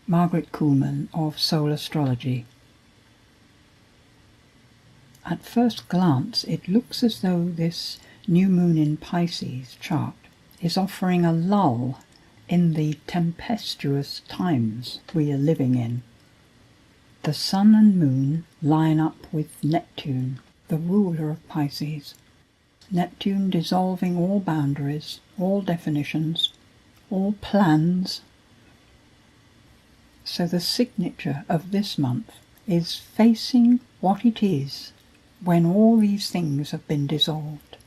Margaret Kuhlman of Soul Astrology. At first glance, it looks as though this new moon in Pisces chart is offering a lull in the tempestuous times we are living in. The sun and moon line up with Neptune, the ruler of Pisces. Neptune dissolving all boundaries, all definitions, all plans. So the signature of this month is facing what it is when all these things have been dissolved.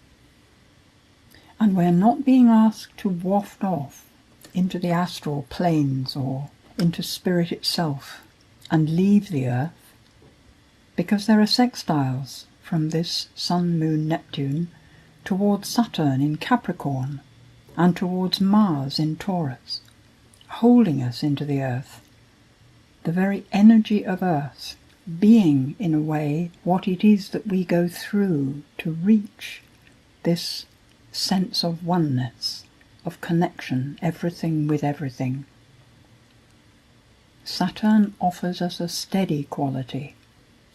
And we're not being asked to waft off into the astral planes or into spirit itself and leave the earth, because there are sextiles from this Sun, Moon, Neptune towards Saturn in Capricorn and towards Mars in Taurus, holding us into the earth. The very energy of earth being, in a way, what it is that we go through to reach this sense of oneness, of connection, everything with everything. Saturn offers us a steady quality,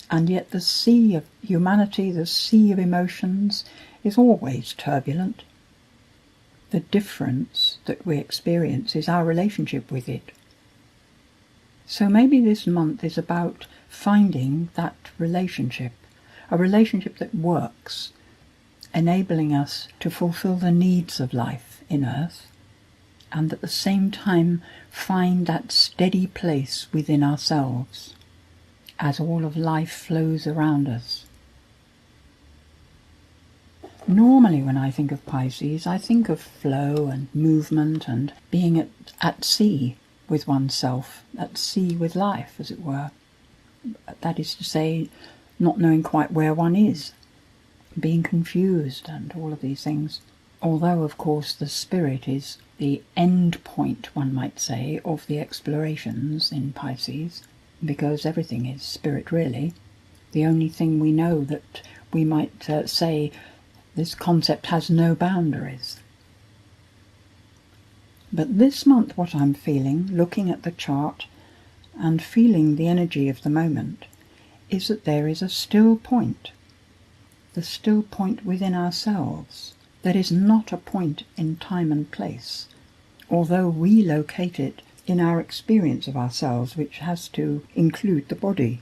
and yet the sea of humanity, the sea of emotions, is always turbulent. The difference that we experience is our relationship with it. So maybe this month is about finding that relationship, a relationship that works, enabling us to fulfill the needs of life in earth, and at the same time find that steady place within ourselves as all of life flows around us. Normally when I think of Pisces, I think of flow and movement and being at sea with oneself, at sea with life, as it were. That is to say, not knowing quite where one is, being confused and all of these things. Although, of course, the spirit is the end point, one might say, of the explorations in Pisces, because everything is spirit, really. The only thing we know that we might say this concept has no boundaries. But this month what I'm feeling, looking at the chart and feeling the energy of the moment, is that there is a still point, the still point within ourselves. That is not a point in time and place, although we locate it in our experience of ourselves, which has to include the body.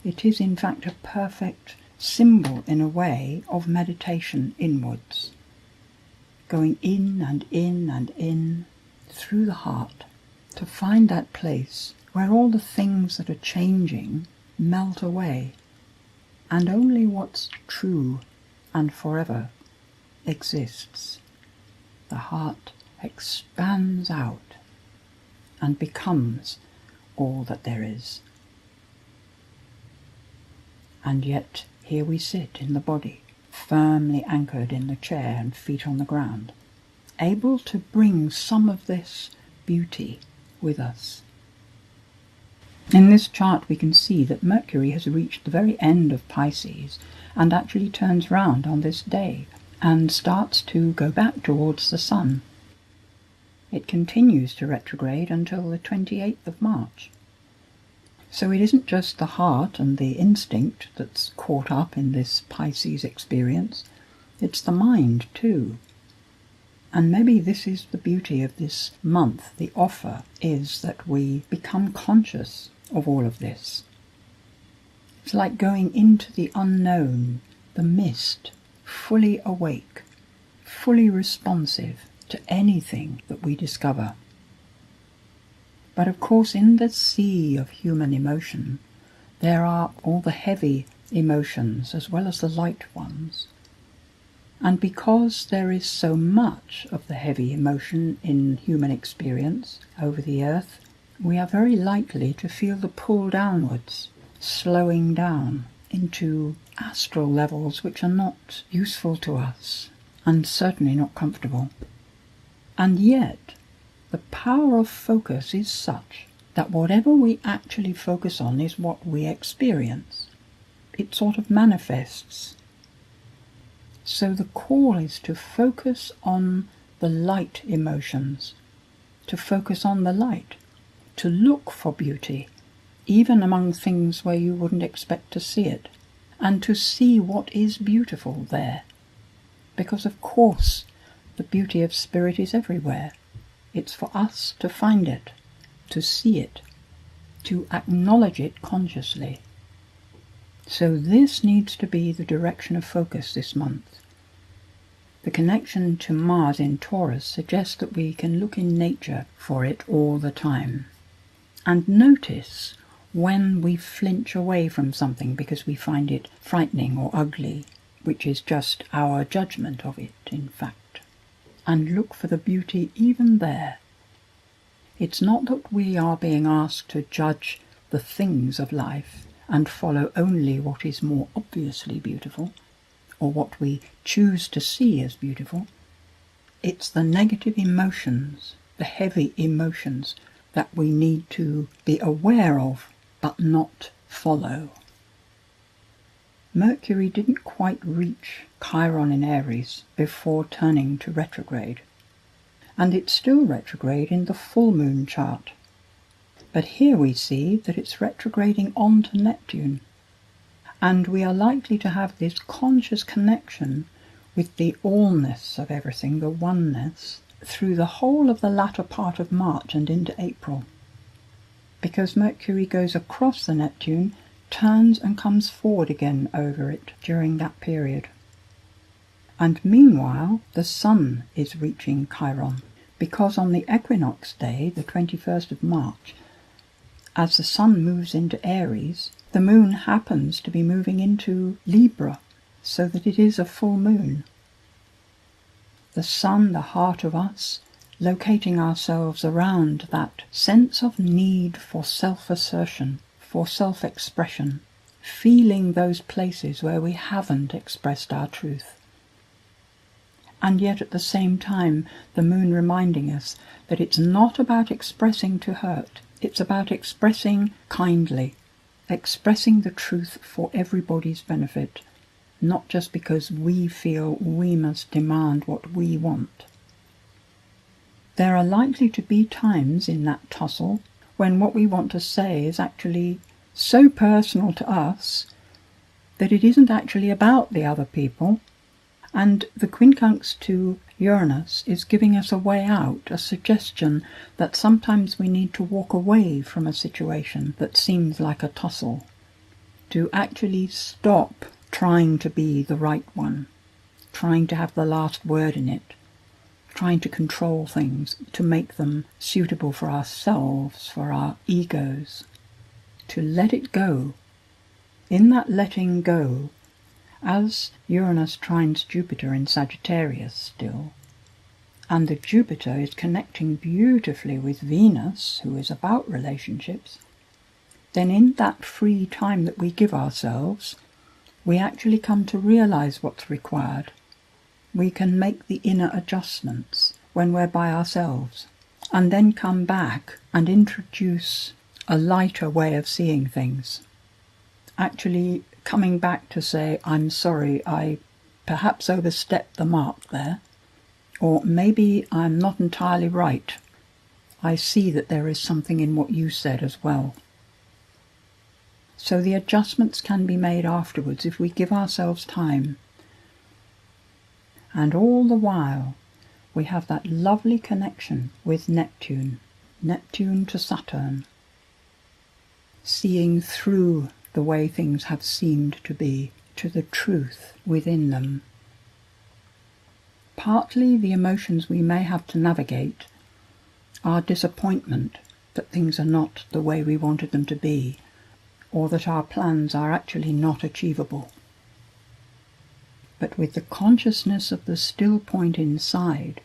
It is in fact a perfect symbol, in a way, of meditation inwards, going in and in and in through the heart to find that place where all the things that are changing melt away, and only what's true and forever exists. The heart expands out and becomes all that there is. And yet here we sit in the body, firmly anchored in the chair and feet on the ground, able to bring some of this beauty with us. In this chart we can see that Mercury has reached the very end of Pisces and actually turns round on this day and starts to go back towards the Sun. It continues to retrograde until the 28th of March. So it isn't just the heart and the instinct that's caught up in this Pisces experience, it's the mind too. And maybe this is the beauty of this month. The offer is that we become conscious of all of this. It's like going into the unknown, the mist, fully awake, fully responsive to anything that we discover. But of course, in the sea of human emotion, there are all the heavy emotions as well as the light ones. And because there is so much of the heavy emotion in human experience over the earth, we are very likely to feel the pull downwards, slowing down into astral levels which are not useful to us and certainly not comfortable. And yet, the power of focus is such that whatever we actually focus on is what we experience. It sort of manifests. So the call is to focus on the light emotions, to focus on the light, to look for beauty, even among things where you wouldn't expect to see it, and to see what is beautiful there. Because of course the beauty of spirit is everywhere. It's for us to find it, to see it, to acknowledge it consciously. So this needs to be the direction of focus this month. The connection to Mars in Taurus suggests that we can look in nature for it all the time. And notice when we flinch away from something because we find it frightening or ugly, which is just our judgment of it, in fact. And look for the beauty even there. It's not that we are being asked to judge the things of life and follow only what is more obviously beautiful, or what we choose to see as beautiful. It's the negative emotions, the heavy emotions, that we need to be aware of, but not follow. Mercury didn't quite reach Chiron in Aries before turning to retrograde, and it's still retrograde in the full moon chart. But here we see that it's retrograding onto Neptune, and we are likely to have this conscious connection with the allness of everything, the oneness, through the whole of the latter part of March and into April, because Mercury goes across the Neptune, turns and comes forward again over it during that period. And meanwhile the Sun is reaching Chiron, because on the equinox day, the 21st of March, as the Sun moves into Aries, the Moon happens to be moving into Libra, so that it is a full moon. The Sun, the heart of us, locating ourselves around that sense of need for self-assertion, for self-expression, feeling those places where we haven't expressed our truth. And yet at the same time, the Moon reminding us that it's not about expressing to hurt, it's about expressing kindly, expressing the truth for everybody's benefit, not just because we feel we must demand what we want. There are likely to be times in that tussle when what we want to say is actually so personal to us that it isn't actually about the other people, and the quincunx to Uranus is giving us a way out, a suggestion that sometimes we need to walk away from a situation that seems like a tussle, to actually stop trying to be the right one, trying to have the last word in it, trying to control things, to make them suitable for ourselves, for our egos, to let it go. In that letting go, as Uranus trines Jupiter in Sagittarius still, and the Jupiter is connecting beautifully with Venus, who is about relationships, then in that free time that we give ourselves, we actually come to realize what's required. We can make the inner adjustments when we're by ourselves, and then come back and introduce a lighter way of seeing things. Actually coming back to say, I'm sorry, I perhaps overstepped the mark there, or maybe I'm not entirely right. I see that there is something in what you said as well. So the adjustments can be made afterwards if we give ourselves time. And all the while we have that lovely connection with Neptune, Neptune to Saturn, seeing through the way things have seemed to be, to the truth within them. Partly the emotions we may have to navigate are disappointment that things are not the way we wanted them to be, or that our plans are actually not achievable. But with the consciousness of the still point inside,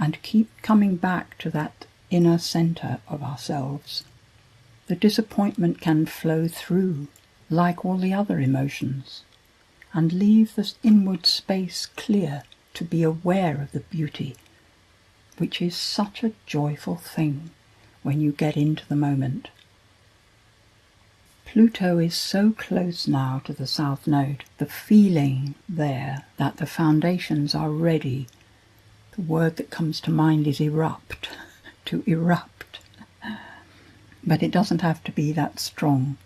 and keep coming back to that inner centre of ourselves, the disappointment can flow through like all the other emotions, and leave this inward space clear to be aware of the beauty, which is such a joyful thing when you get into the moment. Pluto is so close now to the South Node, the feeling there that the foundations are ready. The word that comes to mind is erupt, to erupt. but it doesn't have to be that strong.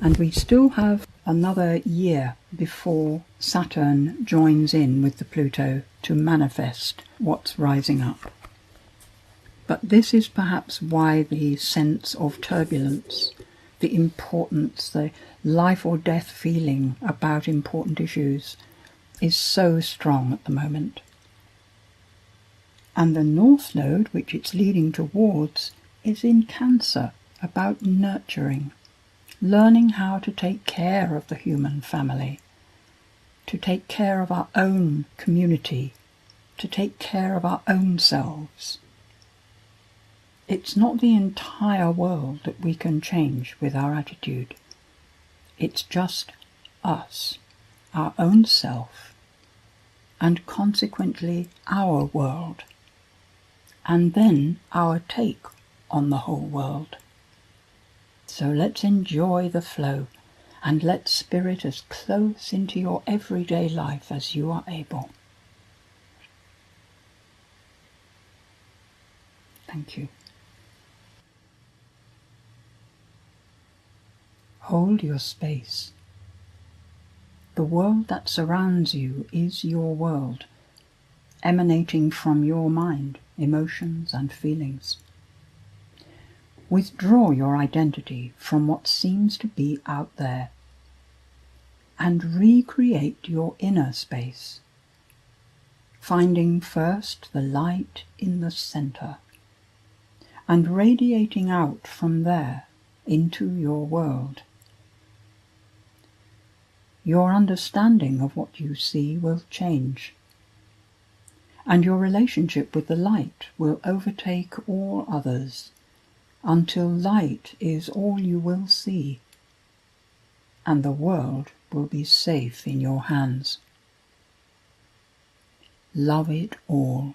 And we still have another year before Saturn joins in with the Pluto to manifest what's rising up. But this is perhaps why the sense of turbulence, the importance, the life or death feeling about important issues is so strong at the moment. And the North Node, which it's leading towards, is in Cancer, about nurturing, learning how to take care of the human family, to take care of our own community, to take care of our own selves. It's not the entire world that we can change with our attitude. It's just us, our own self, and consequently our world, and then our take on the whole world. So let's enjoy the flow and let Spirit as close into your everyday life as you are able. Thank you. Hold your space. The world that surrounds you is your world, emanating from your mind, emotions and feelings. Withdraw your identity from what seems to be out there and recreate your inner space, finding first the light in the center and radiating out from there into your world. Your understanding of what you see will change, and your relationship with the light will overtake all others until light is all you will see, and the world will be safe in your hands. Love it all.